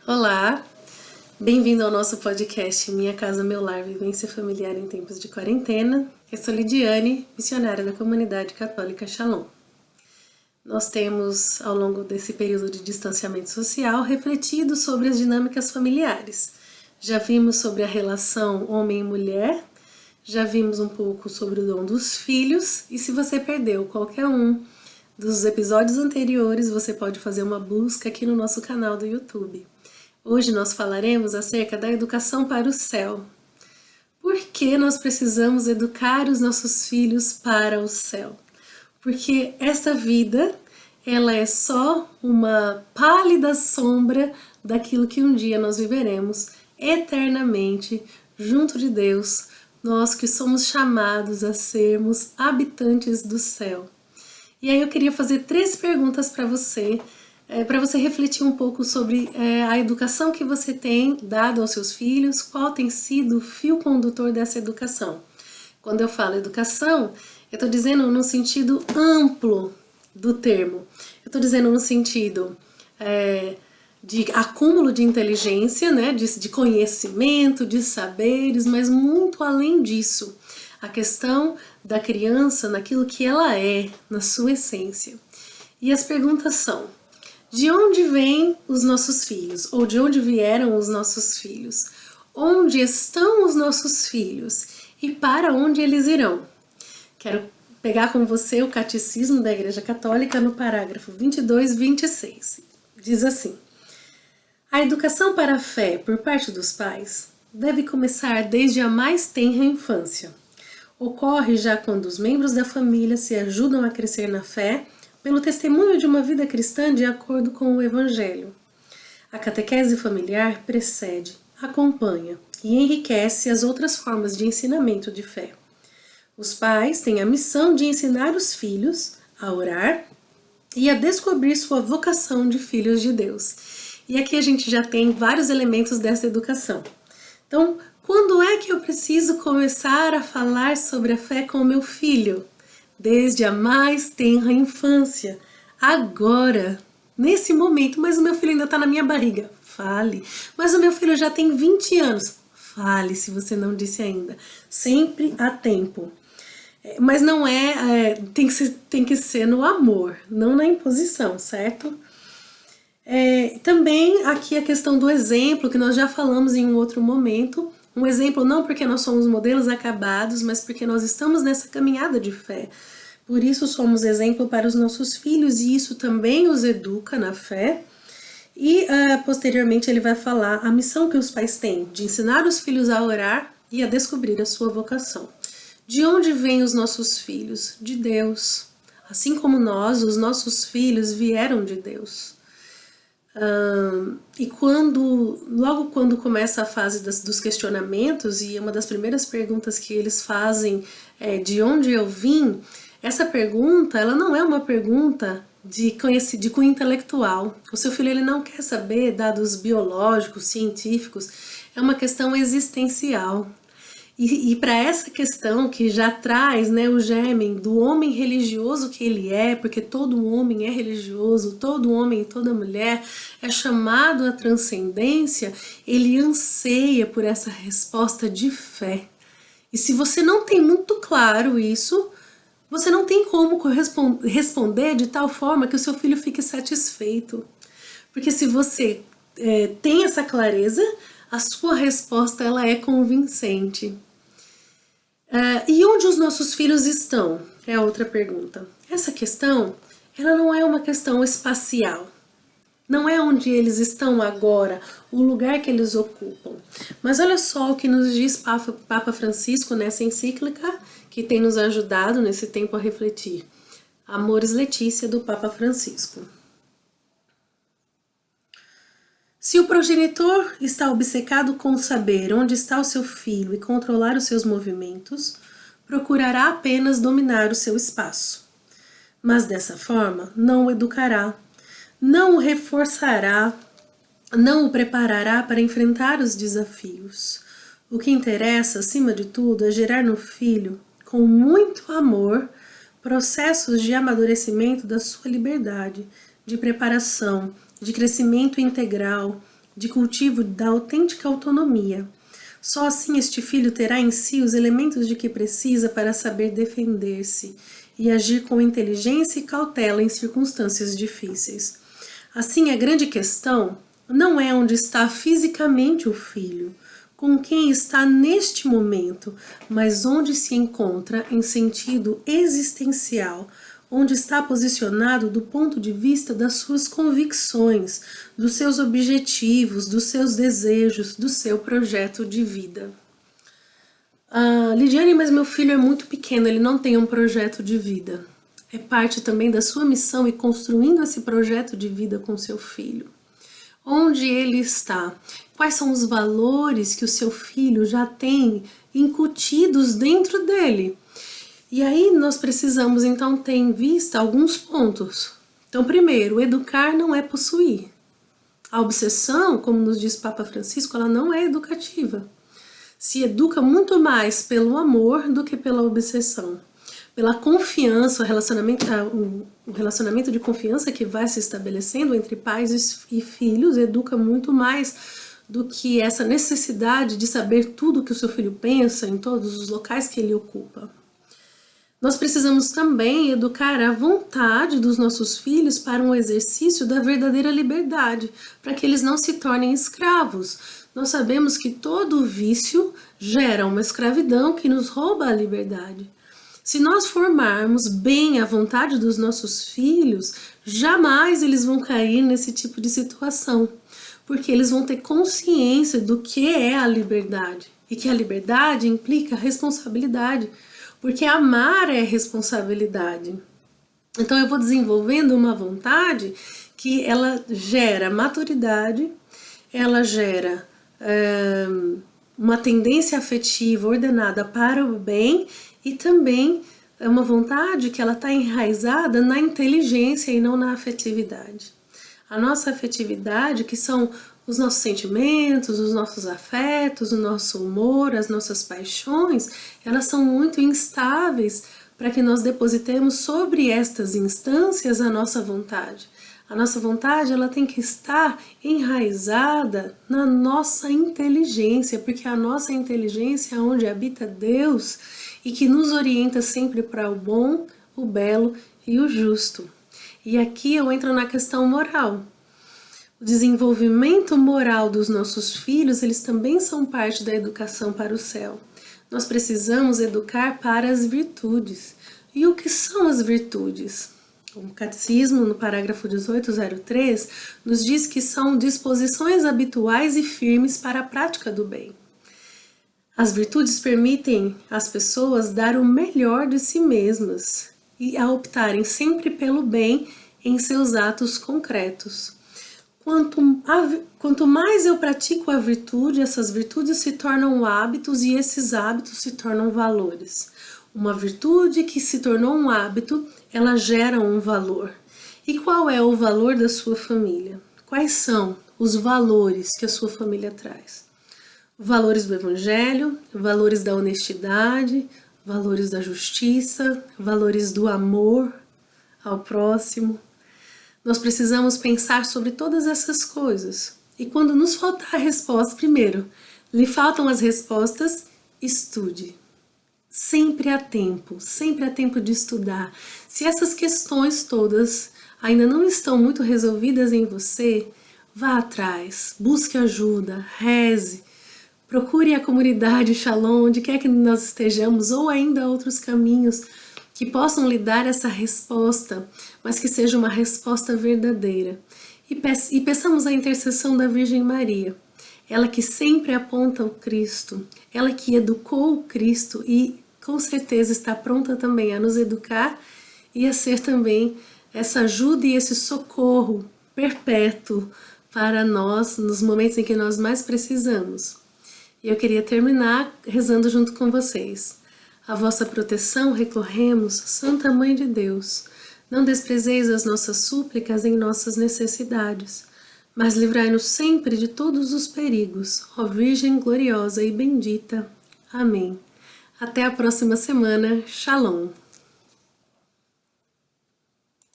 Olá, bem-vindo ao nosso podcast Minha Casa Meu Lar, Vivência Familiar em Tempos de Quarentena. Eu sou Lidiane, missionária da Comunidade Católica Shalom. Nós temos, ao longo desse período de distanciamento social, refletido sobre as dinâmicas familiares. Já vimos sobre a relação homem e mulher, já vimos um pouco sobre o dom dos filhos, e se você perdeu qualquer um dos episódios anteriores, você pode fazer uma busca aqui no nosso canal do YouTube. Hoje nós falaremos acerca da educação para o céu. Por que nós precisamos educar os nossos filhos para o céu? Porque essa vida, ela é só uma pálida sombra daquilo que um dia nós viveremos eternamente junto de Deus, nós que somos chamados a sermos habitantes do céu. E aí eu queria fazer 3 perguntas para você refletir um pouco sobre a educação que você tem dado aos seus filhos, qual tem sido o fio condutor dessa educação. Quando eu falo educação, eu estou dizendo no sentido amplo do termo. Eu estou dizendo no sentido de acúmulo de inteligência, né, de conhecimento, de saberes, mas muito além disso. A questão da criança naquilo que ela é, na sua essência. E as perguntas são: de onde vêm os nossos filhos? Ou de onde vieram os nossos filhos? Onde estão os nossos filhos? E para onde eles irão? Quero pegar com você o Catecismo da Igreja Católica no parágrafo 22-26. Diz assim: a educação para a fé por parte dos pais deve começar desde a mais tenra infância. Ocorre já quando os membros da família se ajudam a crescer na fé pelo testemunho de uma vida cristã de acordo com o Evangelho. A catequese familiar precede, acompanha e enriquece as outras formas de ensinamento de fé. Os pais têm a missão de ensinar os filhos a orar e a descobrir sua vocação de filhos de Deus. E aqui a gente já tem vários elementos dessa educação. Então, quando é que eu preciso começar a falar sobre a fé com o meu filho? Desde a mais tenra infância. Agora, nesse momento, mas o meu filho ainda está na minha barriga. Fale. Mas o meu filho já tem 20 anos. Fale, se você não disse ainda. Sempre há tempo. Mas não tem que ser no amor, não na imposição, certo? Também aqui a questão do exemplo, que nós já falamos em um outro momento. Um exemplo não porque nós somos modelos acabados, mas porque nós estamos nessa caminhada de fé. Por isso somos exemplo para os nossos filhos e isso também os educa na fé. E posteriormente ele vai falar a missão que os pais têm de ensinar os filhos a orar e a descobrir a sua vocação. De onde vêm os nossos filhos? De Deus. Assim como nós, os nossos filhos vieram de Deus. E logo quando começa a fase dos questionamentos, e uma das primeiras perguntas que eles fazem é de onde eu vim, essa pergunta ela não é uma pergunta de cunho intelectual. O seu filho ele não quer saber dados biológicos, científicos, é uma questão existencial. E para essa questão que já traz, né, o germe do homem religioso que ele é, porque todo homem é religioso, todo homem e toda mulher é chamado à transcendência, ele anseia por essa resposta de fé. E se você não tem muito claro isso, você não tem como responder de tal forma que o seu filho fique satisfeito. Porque se você tem essa clareza, a sua resposta ela é convincente. E onde os nossos filhos estão? É a outra pergunta. Essa questão, ela não é uma questão espacial. Não é onde eles estão agora, o lugar que eles ocupam. Mas olha só o que nos diz Papa Francisco nessa encíclica, que tem nos ajudado nesse tempo a refletir. Amoris Laetitia, do Papa Francisco. Se o progenitor está obcecado com saber onde está o seu filho e controlar os seus movimentos, procurará apenas dominar o seu espaço. Mas dessa forma não o educará, não o reforçará, não o preparará para enfrentar os desafios. O que interessa, acima de tudo, é gerar no filho, com muito amor, processos de amadurecimento da sua liberdade, de preparação, de crescimento integral, de cultivo da autêntica autonomia. Só assim este filho terá em si os elementos de que precisa para saber defender-se e agir com inteligência e cautela em circunstâncias difíceis. Assim, a grande questão não é onde está fisicamente o filho, com quem está neste momento, mas onde se encontra em sentido existencial, onde está posicionado do ponto de vista das suas convicções, dos seus objetivos, dos seus desejos, do seu projeto de vida. Lidiane, mas meu filho é muito pequeno, ele não tem um projeto de vida. É parte também da sua missão ir construindo esse projeto de vida com seu filho. Onde ele está? Quais são os valores que o seu filho já tem incutidos dentro dele? E aí nós precisamos então ter em vista alguns pontos. Então, primeiro, educar não é possuir. A obsessão, como nos diz Papa Francisco, ela não é educativa. Se educa muito mais pelo amor do que pela obsessão. Pela confiança, o relacionamento de confiança que vai se estabelecendo entre pais e filhos educa muito mais do que essa necessidade de saber tudo que o seu filho pensa em todos os locais que ele ocupa. Nós precisamos também educar a vontade dos nossos filhos para um exercício da verdadeira liberdade, para que eles não se tornem escravos. Nós sabemos que todo vício gera uma escravidão que nos rouba a liberdade. Se nós formarmos bem a vontade dos nossos filhos, jamais eles vão cair nesse tipo de situação, porque eles vão ter consciência do que é a liberdade, e que a liberdade implica responsabilidade, porque amar é responsabilidade. Então eu vou desenvolvendo uma vontade que ela gera maturidade, ela gera uma tendência afetiva ordenada para o bem e também é uma vontade que ela está enraizada na inteligência e não na afetividade. A nossa afetividade, que são os nossos sentimentos, os nossos afetos, o nosso humor, as nossas paixões, elas são muito instáveis para que nós depositemos sobre estas instâncias a nossa vontade. A nossa vontade ela tem que estar enraizada na nossa inteligência, porque a nossa inteligência é onde habita Deus e que nos orienta sempre para o bom, o belo e o justo. E aqui eu entro na questão moral. O desenvolvimento moral dos nossos filhos, eles também são parte da educação para o céu. Nós precisamos educar para as virtudes. E o que são as virtudes? O Catecismo, no parágrafo 1803, nos diz que são disposições habituais e firmes para a prática do bem. As virtudes permitem às pessoas dar o melhor de si mesmas e a optarem sempre pelo bem em seus atos concretos. Quanto mais eu pratico a virtude, essas virtudes se tornam hábitos e esses hábitos se tornam valores. Uma virtude que se tornou um hábito, ela gera um valor. E qual é o valor da sua família? Quais são os valores que a sua família traz? Valores do Evangelho, valores da honestidade, valores da justiça, valores do amor ao próximo. Nós precisamos pensar sobre todas essas coisas. E quando nos faltar a resposta, primeiro, lhe faltam as respostas, estude. Sempre há tempo de estudar. Se essas questões todas ainda não estão muito resolvidas em você, vá atrás, busque ajuda, reze, procure a comunidade Shalom, onde quer que nós estejamos, ou ainda outros caminhos que possam lhe dar essa resposta, mas que seja uma resposta verdadeira. E peçamos a intercessão da Virgem Maria, ela que sempre aponta o Cristo, ela que educou o Cristo e com certeza está pronta também a nos educar e a ser também essa ajuda e esse socorro perpétuo para nós nos momentos em que nós mais precisamos. E eu queria terminar rezando junto com vocês. A vossa proteção recorremos, Santa Mãe de Deus. Não desprezeis as nossas súplicas em nossas necessidades, mas livrai-nos sempre de todos os perigos, ó Virgem gloriosa e bendita. Amém. Até a próxima semana. Shalom.